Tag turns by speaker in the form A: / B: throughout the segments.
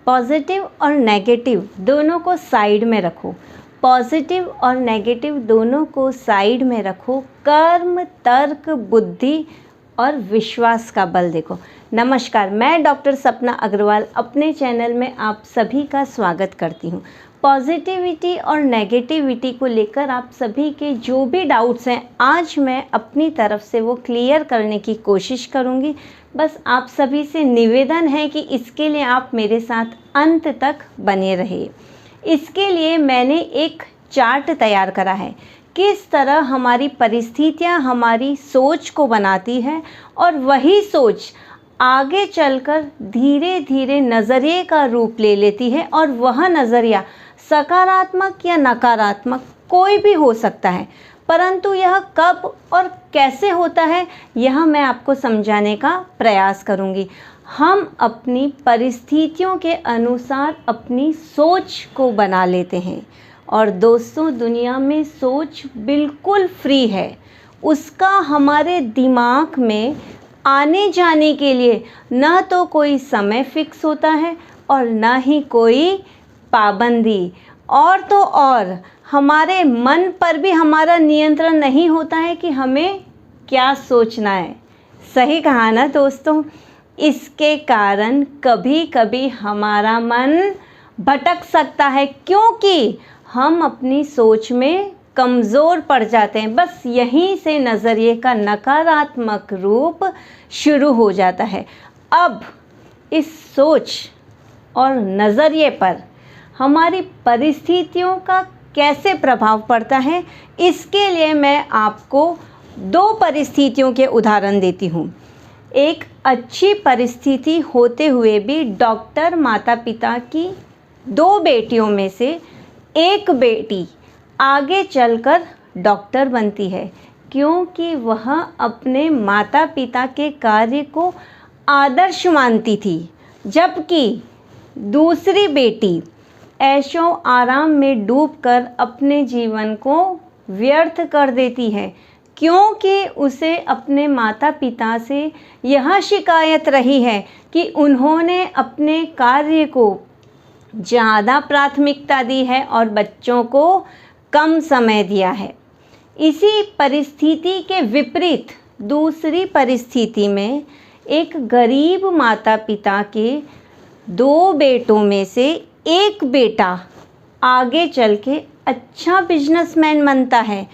A: Positive और negative दोनों को साइड में रखो। पॉजिटिव और नेगेटिव दोनों को साइड में रखो। कर्म, तर्क, बुद्धि और विश्वास का बल देखो। नमस्कार, मैं डॉक्टर सपना अग्रवाल अपने चैनल में आप सभी का स्वागत करती हूँ। पॉजिटिविटी और नेगेटिविटी को लेकर आप सभी के जो भी डाउट्स हैं, आज मैं अपनी तरफ से वो क्लियर करने की कोशिश करूँगी। बस आप सभी से निवेदन है कि इसके लिए आप मेरे साथ अंत तक बने रहिए। इसके लिए मैंने एक चार्ट तैयार करा है, किस तरह हमारी परिस्थितियाँ हमारी सोच को बनाती है और वही सोच आगे चलकर धीरे धीरे नज़रिए का रूप ले लेती है और वह नज़रिया सकारात्मक या नकारात्मक कोई भी हो सकता है, परंतु यह कब और कैसे होता है यह मैं आपको समझाने का प्रयास करूंगी। हम अपनी परिस्थितियों के अनुसार अपनी सोच को बना लेते हैं और दोस्तों, दुनिया में सोच बिल्कुल फ्री है। उसका हमारे दिमाग में आने जाने के लिए न तो कोई समय फिक्स होता है और न ही कोई पाबंदी, और तो और हमारे मन पर भी हमारा नियंत्रण नहीं होता है कि हमें क्या सोचना है। सही कहा ना दोस्तों। इसके कारण कभी कभी हमारा मन भटक सकता है, क्योंकि हम अपनी सोच में कमज़ोर पड़ जाते हैं। बस यहीं से नज़रिए का नकारात्मक रूप शुरू हो जाता है। अब इस सोच और नज़रिए पर हमारी परिस्थितियों का कैसे प्रभाव पड़ता है, इसके लिए मैं आपको दो परिस्थितियों के उदाहरण देती हूँ। एक अच्छी परिस्थिति होते हुए भी डॉक्टर माता पिता की दो बेटियों में से एक बेटी आगे चलकर डॉक्टर बनती है, क्योंकि वह अपने माता पिता के कार्य को आदर्श मानती थी, जबकि दूसरी बेटी ऐशो आराम में डूबकर अपने जीवन को व्यर्थ कर देती है, क्योंकि उसे अपने माता पिता से यह शिकायत रही है कि उन्होंने अपने कार्य को ज़्यादा प्राथमिकता दी है और बच्चों को कम समय दिया है। इसी परिस्थिति के विपरीत दूसरी परिस्थिति में एक गरीब माता पिता के दो बेटों में से एक बेटा आगे चल के अच्छा बिजनेसमैन बनता है,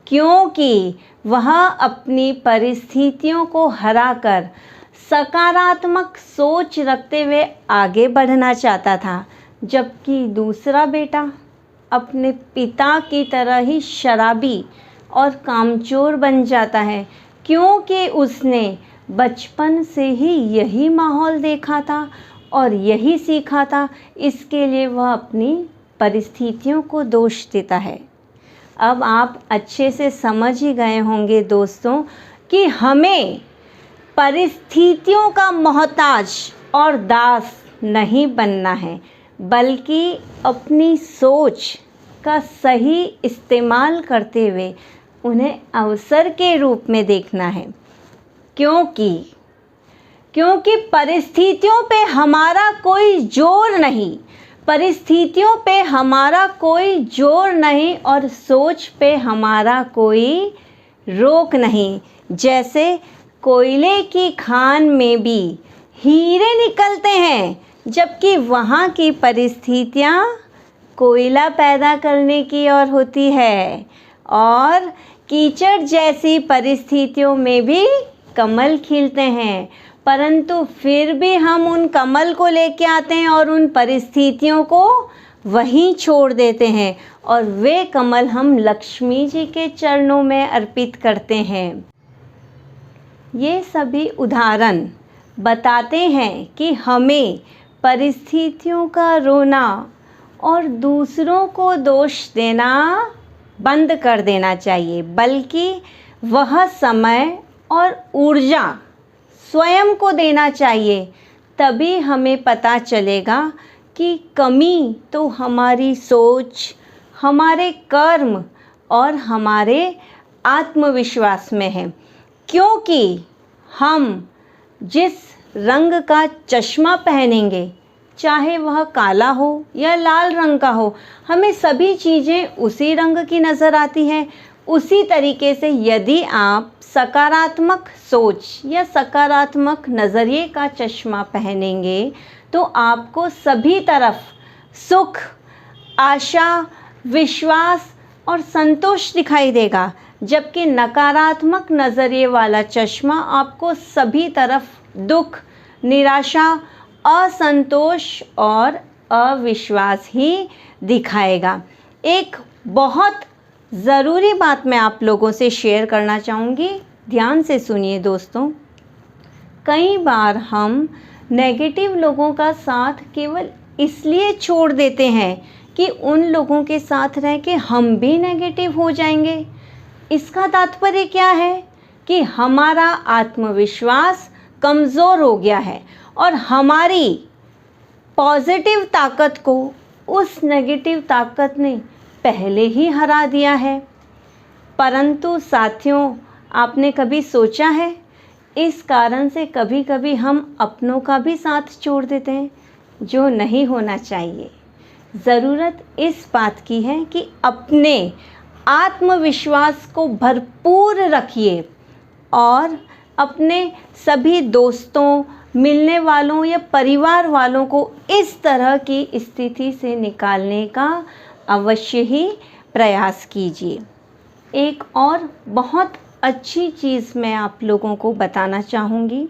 A: क्योंकि वह अपनी परिस्थितियों को हराकर सकारात्मक सोच रखते हुए आगे बढ़ना चाहता था, जबकि दूसरा बेटा अपने पिता की तरह ही शराबी और कामचोर बन जाता है, क्योंकि उसने बचपन से ही यही माहौल देखा था और यही सीखा था। इसके लिए वह अपनी परिस्थितियों को दोष देता है। अब आप अच्छे से समझ ही गए होंगे दोस्तों कि हमें परिस्थितियों का मोहताज और दास नहीं बनना है, बल्कि अपनी सोच का सही इस्तेमाल करते हुए उन्हें अवसर के रूप में देखना है, क्योंकि परिस्थितियों पे हमारा कोई जोर नहीं, परिस्थितियों पे हमारा कोई जोर नहीं और सोच पे हमारा कोई रोक नहीं। जैसे कोयले की खान में भी हीरे निकलते हैं, जबकि वहाँ की परिस्थितियाँ कोयला पैदा करने की ओर होती है, और कीचड़ जैसी परिस्थितियों में भी कमल खिलते हैं, परंतु फिर भी हम उन कमल को लेके आते हैं और उन परिस्थितियों को वहीं छोड़ देते हैं, और वे कमल हम लक्ष्मी जी के चरणों में अर्पित करते हैं। ये सभी उदाहरण बताते हैं कि हमें परिस्थितियों का रोना और दूसरों को दोष देना बंद कर देना चाहिए, बल्कि वह समय और ऊर्जा स्वयं को देना चाहिए। तभी हमें पता चलेगा कि कमी तो हमारी सोच, हमारे कर्म और हमारे आत्मविश्वास में है, क्योंकि हम जिस रंग का चश्मा पहनेंगे, चाहे वह काला हो या लाल रंग का हो, हमें सभी चीज़ें उसी रंग की नज़र आती हैं। उसी तरीके से यदि आप सकारात्मक सोच या सकारात्मक नज़रिए का चश्मा पहनेंगे तो आपको सभी तरफ सुख, आशा, विश्वास और संतोष दिखाई देगा, जबकि नकारात्मक नज़रिए वाला चश्मा आपको सभी तरफ दुख, निराशा, असंतोष और अविश्वास ही दिखाएगा। एक बहुत ज़रूरी बात मैं आप लोगों से शेयर करना चाहूँगी, ध्यान से सुनिए दोस्तों। कई बार हम नेगेटिव लोगों का साथ केवल इसलिए छोड़ देते हैं कि उन लोगों के साथ रह के हम भी नेगेटिव हो जाएंगे। इसका तात्पर्य क्या है कि हमारा आत्मविश्वास कमज़ोर हो गया है और हमारी पॉजिटिव ताकत को उस नेगेटिव ताकत ने पहले ही हरा दिया है। परंतु साथियों, आपने कभी सोचा है, इस कारण से कभी कभी हम अपनों का भी साथ छोड़ देते हैं, जो नहीं होना चाहिए। ज़रूरत इस बात की है कि अपने आत्मविश्वास को भरपूर रखिए और अपने सभी दोस्तों, मिलने वालों या परिवार वालों को इस तरह की स्थिति से निकालने का अवश्य ही प्रयास कीजिए। एक और बहुत अच्छी चीज़ मैं आप लोगों को बताना चाहूँगी।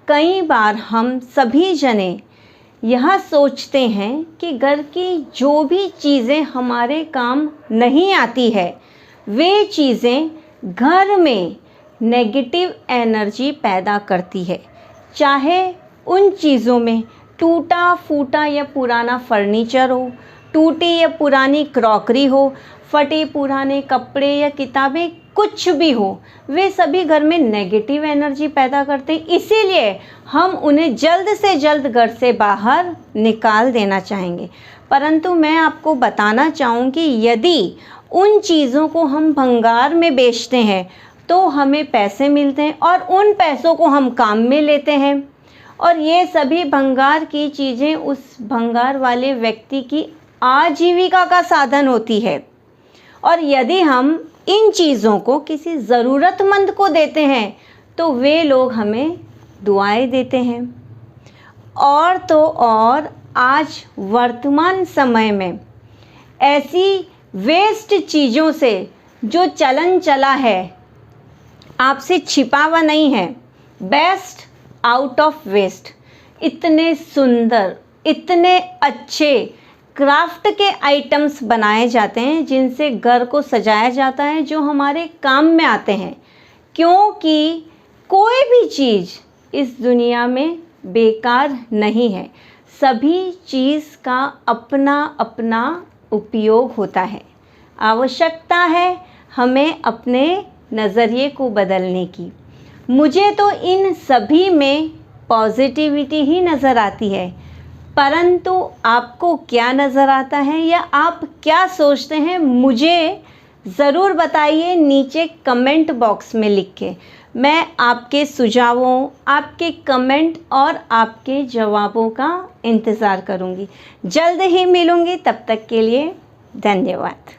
A: कई बार हम सभी जने यह सोचते हैं कि घर की जो भी चीज़ें हमारे काम नहीं आती है, वे चीज़ें घर में नेगेटिव एनर्जी पैदा करती है। चाहे उन चीज़ों में टूटा फूटा या पुराना फर्नीचर हो, टूटी या पुरानी क्रॉकरी हो, फटे पुराने कपड़े या किताबें, कुछ भी हो, वे सभी घर में नेगेटिव एनर्जी पैदा करते हैं। इसीलिए हम उन्हें जल्द से जल्द घर से बाहर निकाल देना चाहेंगे। परंतु मैं आपको बताना चाहूँ कि यदि उन चीज़ों को हम भंगार में बेचते हैं तो हमें पैसे मिलते हैं और उन पैसों को हम काम में लेते हैं, और ये सभी भंगार की चीज़ें उस भंगार वाले व्यक्ति की आजीविका का साधन होती है। और यदि हम इन चीज़ों को किसी ज़रूरतमंद को देते हैं तो वे लोग हमें दुआएं देते हैं। और तो और आज वर्तमान समय में ऐसी वेस्ट चीज़ों से जो चलन चला है, आपसे छिपा हुआ नहीं है, बेस्ट आउट ऑफ वेस्ट। इतने सुंदर, इतने अच्छे क्राफ्ट के आइटम्स बनाए जाते हैं जिनसे घर को सजाया जाता है, जो हमारे काम में आते हैं। क्योंकि कोई भी चीज़ इस दुनिया में बेकार नहीं है, सभी चीज़ का अपना अपना उपयोग होता है। आवश्यकता है हमें अपने नज़रिए को बदलने की। मुझे तो इन सभी में पॉजिटिविटी ही नज़र आती है, परंतु आपको क्या नज़र आता है या आप क्या सोचते हैं, मुझे ज़रूर बताइए नीचे कमेंट बॉक्स में लिख के। मैं आपके सुझावों, आपके कमेंट और आपके जवाबों का इंतज़ार करूँगी। जल्द ही मिलूँगी, तब तक के लिए धन्यवाद।